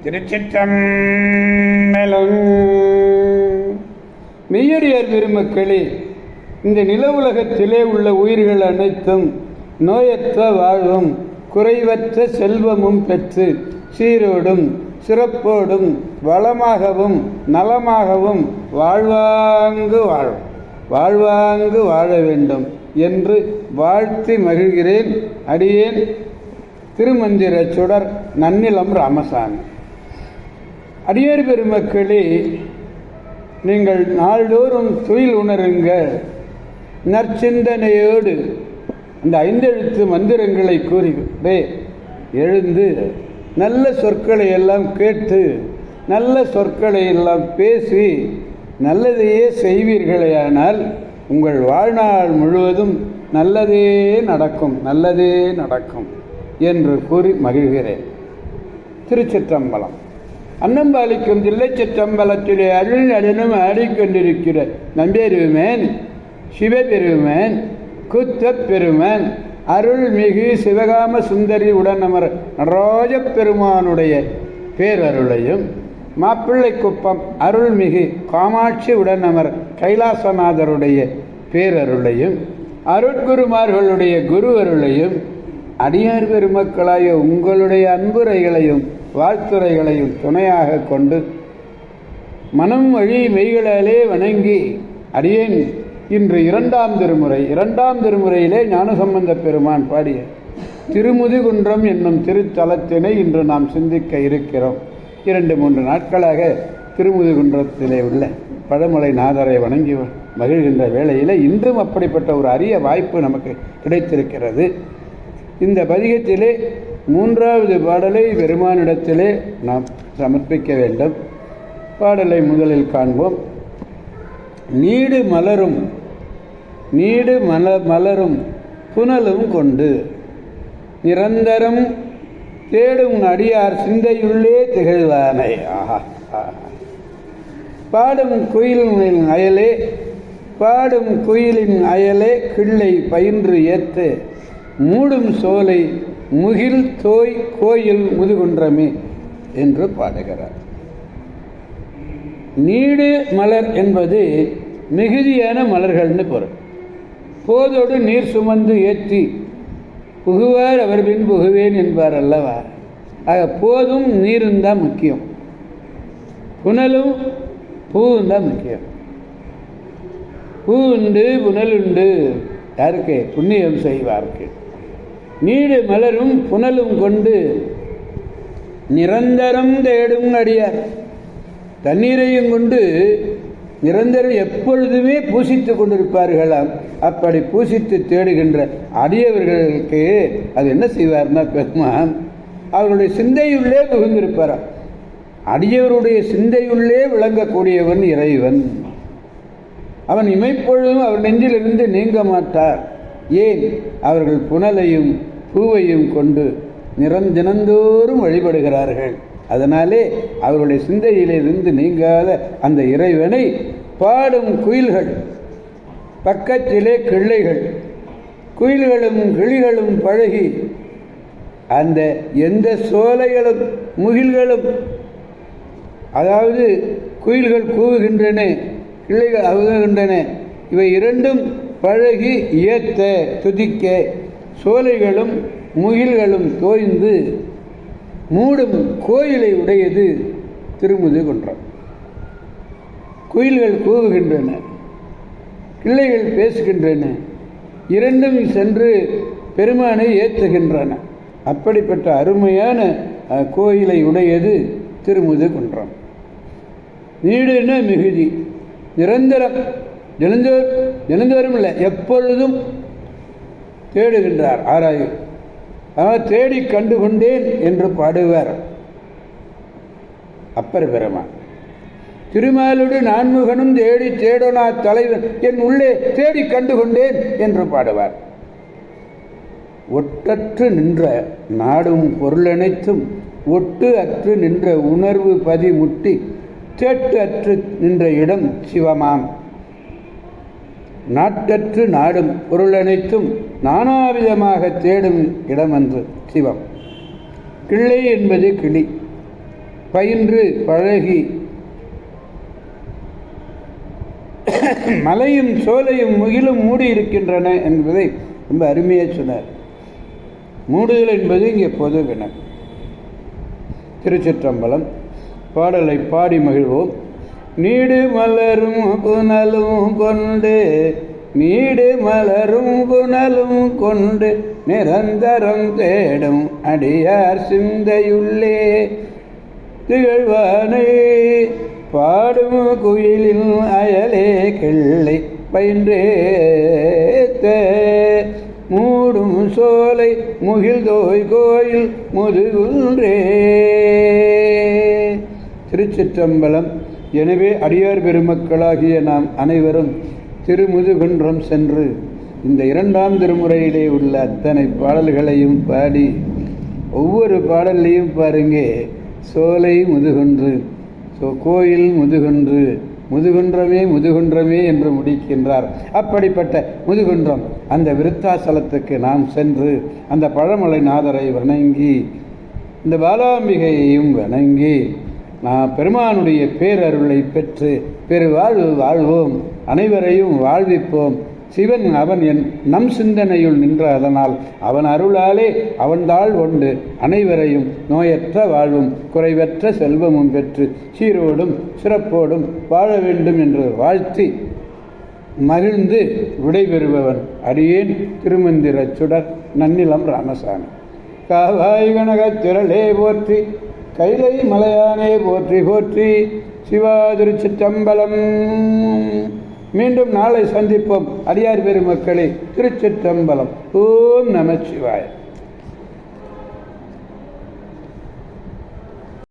திருச்சிற்றம்பலம். மெய்யடியார் பெருமக்களே, இந்த நில உலகத்திலே உள்ள உயிர்கள் அனைத்தும் நோயற்ற வாழ்வும் குறைவற்ற செல்வமும் பெற்று சீரோடும் சிறப்போடும் வளமாகவும் நலமாகவும் வாழ்வாங்கு வாழ வேண்டும் என்று வாழ்த்தி மகிழ்கிறேன். அடியேன் திருமந்திர சுடர் நன்னிலம் ராமசாமி. அடியார் பெருமக்களே, நீங்கள் நாள்தோறும் துயில் உணருங்கள். நற்சிந்தனையோடு அந்த 5 எழுத்து மந்திரங்களை கூறி எழுந்து நல்ல சொற்களை எல்லாம் கேட்டு நல்ல சொற்களை எல்லாம் பேசி நல்லதையே செய்வீர்களேயானால் உங்கள் வாழ்நாள் முழுவதும் நல்லதே நடக்கும் என்று கூறி மகிழ்கிறேன். திருச்சிற்றம்பலம். அன்னம்பாலிக்கும் தில்லைச்சிற்றம்பலத்திலே அருள் நடனம் ஆடிக்கொண்டிருக்கிற நம்பெருமேன் சிவபெருமேன் குத்தப் பெருமன் அருள்மிகு சிவகாம சுந்தரி உடனமர் நடராஜ பெருமானுடைய பேரருளையும், மாப்பிள்ளை குப்பம் அருள்மிகு காமாட்சி உடனமர் கைலாசநாதருடைய பேரருளையும், அருட்குருமார்களுடைய குரு அருளையும், அடியார் பெருமக்களாய உங்களுடைய அன்புரைகளையும் வாழ்த்துரைகளையும் துணையாக கொண்டு மனம் வழி மெய்களாலே வணங்கி அடியேன் இன்று 2ஆம் திருமுறையிலே ஞானசம்பந்த பெருமான் பாடிய திருமுதுகுன்றம் என்னும் திருத்தலத்தினை இன்று நாம் சிந்திக்க இருக்கிறோம். 2-3 நாட்களாக திருமுதுகுன்றத்திலே உள்ள பழமலை நாதரை வணங்கி மகிழ்கின்ற வேளையில் இன்றும் அப்படிப்பட்ட ஒரு அரிய வாய்ப்பு நமக்கு கிடைத்திருக்கிறது. இந்த பதிகத்திலே 3வது பாடலை பெருமானிடத்திலே நாம் சமர்ப்பிக்க வேண்டும். பாடலை முதலில் காண்போம். நீடு மலரும் புனலும் கொண்டு நிரந்தரம் தேடும் அடியார் சிந்தையுள்ளே திகழ்வானை. பாடும் குயிலின் அயலே கிள்ளை பயின்று ஏற்று மூடும் சோலை முகில் தோய் கோயில் முதுகுன்றமே என்று பாடுகிறார். நீடு மலர் என்பது மிகுதியான மலர்கள்னு பொருள். போதோடு நீர் சுமந்து ஏற்றி புகுவார் அவர் பின் புகுவேன் என்பார் அல்லவா. ஆக போதும் நீரும் தான் முக்கியம், புனலும் பூவும் தான் முக்கியம். பூ உண்டு புனலுண்டு யாருக்கு? புண்ணியம் செய்வார்க்கு. நீடு மலரும் புனலும் கொண்டு நிரந்தரம் தேடும் அடியார். தண்ணீரையும் கொண்டு நிரந்தரம் எப்பொழுதுமே பூசித்து கொண்டிருப்பார்களாம். அப்படி பூசித்து தேடுகின்ற அடியவர்களுக்கு அது என்ன செய்வார்னா, பெருமான் அவர்களுடைய சிந்தையுள்ளே புகுந்திருப்பாராம். அடியவருடைய சிந்தையுள்ளே விளங்கக்கூடியவன் இறைவன். அவன் இமைப்பொழுதும் அவர் நெஞ்சிலிருந்து நீங்க மாட்டார். ஏன்? அவர்கள் புனலையும் பூவையும் கொண்டு தினந்தோறும் வழிபடுகிறார்கள். அதனாலே அவர்களுடைய சிந்தையிலிருந்து நீங்காத அந்த இறைவனை பாடும் குயில்கள், பக்கத்திலே கிள்ளைகள், குயில்களும் கிளிகளும் பழகி அந்த எந்த சோலைகளும் முகில்களும், அதாவது குயில்கள் கூவுகின்றன, கிளைகள் அவுகின்றன, இவை இரண்டும் பழகி ஏத்த துதிக்க சோலைகளும் முகில்களும் தோய்ந்து மூடும் கோயிலை உடையது திருமுதுகுன்றம். குயில்கள் கூவுகின்றன, கிளைகள் பேசுகின்றன, இரண்டும் சென்று பெருமானை ஏற்றுகின்றன. அப்படிப்பட்ட அருமையான கோயிலை உடையது திருமுதுகுன்றம். நீடுன மிகுதி, நிரந்தரம், தினந்தோறும் இல்லை, எப்பொழுதும் தேடுகின்றார் ஆராயும். தேடி கண்டு கொண்டேன் என்று பாடுவார் அப்பர் பெருமான். திருமாலுடு நான்முகனும் தேடி தேடோனா தலைவன் என் உள்ளே தேடி கண்டு கொண்டேன் என்று பாடுவார். ஒட்டற்று நின்ற நாடும் பொருளனைத்தும் ஒட்டு அற்று நின்ற உணர்வு பதி முட்டி தேட்டு அற்று நின்ற இடம் சிவமாம். நாட்டற்று நாடும் பொருளனைத்தும் நானாவிதமாக தேடும் இடமன்று சிவம். கிள்ளை என்பது கிளி, பயின்று பழகி மலையும் சோலையும் முகிலும் மூடி இருக்கின்றன என்பதை ரொம்ப அருமையாக சொன்னார். மூடுதல் என்பது இங்கே பொதுவின. திருச்சிற்றம்பலம். பாடலை பாடி மகிழ்வோம். நீடு மலரும் புனலும் கொண்டு நீடு மலரும் புனலும் கொண்டு நிரந்தரம் தேடும் அடியார் சிந்தையுள்ளே திகழ்வானை பாடும் குயிலின் அயலே கிள்ளை பயின்றேத்த மூடும் சோலை முகில் தோய் கோயில் முதுகுன்றே. திருச்சிற்றம்பலம். எனவே அடியார் பெருமக்களாகிய நாம் அனைவரும் திருமுதுகுன்றம் சென்று இந்த 2ஆம் திருமுறையிலே உள்ள அத்தனை பாடல்களையும் பாடி ஒவ்வொரு பாடல்லையும் பாருங்க, சோலை முதுகுன்று, கோயில் முதுகுன்று, முதுகுன்றமே முதுகுன்றமே என்று முடிக்கின்றார். அப்படிப்பட்ட முதுகுன்றம் அந்த விருத்தாசலத்துக்கு நாம் சென்று அந்த பழமலை நாதரை வணங்கி இந்த பாலாம்பிகையையும் வணங்கி நான் பெருமானுடைய பேரருளை பெற்று பெருவாழ்வு வாழ்வோம், அனைவரையும் வாழ்விப்போம். சிவன் அவன் நம் சிந்தனையுள் நின்ற அதனால் அவன் அருளாலே அவன்தாள் கொண்டு அனைவரையும் நோயற்ற வாழ்வும் குறைவற்ற செல்வமும் பெற்று சீரோடும் சிறப்போடும் வாழ வேண்டும் என்று வாழ்த்தி மகிழ்ந்து விடைபெறுபவன் அடியேன் திருமந்திர சுடர் நன்னிலம் ராமசாமி. காவாய் கனகத் திரளே போற்றி, கைலை மலையானே போற்றி போற்றி. சிவா திருச்சிற்றம்பலம். மீண்டும் நாளை சந்திப்போம். அடியார் பெருமக்களே, திருச்சிற்றம்பலம். ஓம் நமச்சிவாய.